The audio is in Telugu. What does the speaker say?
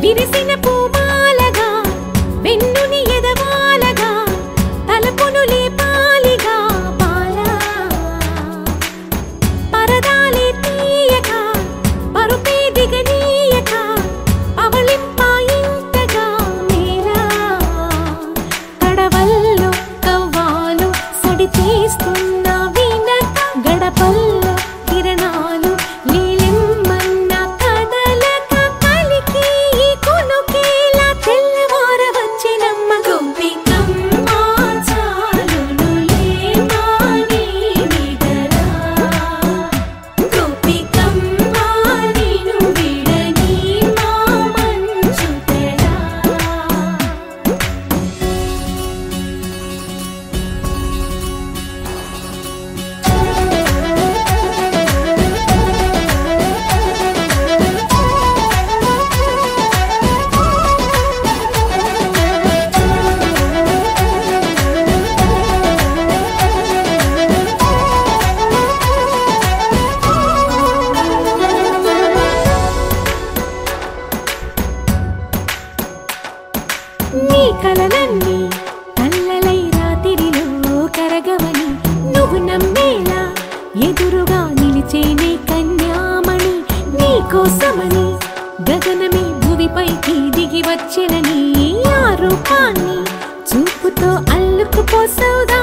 విరిసిన పూమాలగా వెన్నుని ఎదవాలగా తలపును లేపాలిగా బాలా పరదాలే తీయక పరుపే దిగనీయక అవలింపాయింతగా మేరా కడవల్లో కవ్వాలు సడి చేస్తున్న వినక గడపల్లో కిరణాలు నీలిమ్మన్న కదలక కలికి కొనుకేలా తెల్లవార వచ్చినమ్మ గోపికమ్మ చాలునులే మాని విడరా గోపికమ్మ నిను విడని మా మంచు తెరా నీ కలలన్నీ కల్లలై రాత్రిలో కరగవని నువ్వు నమ్మేలా ఎదురుగా నిలిచేనే కన్యామణి నీ కోసమని గగనమే భూమిపైకి దిగి వచ్చినని ఆ రూపాన్ని చూపుతో అల్లుకుపోసౌదా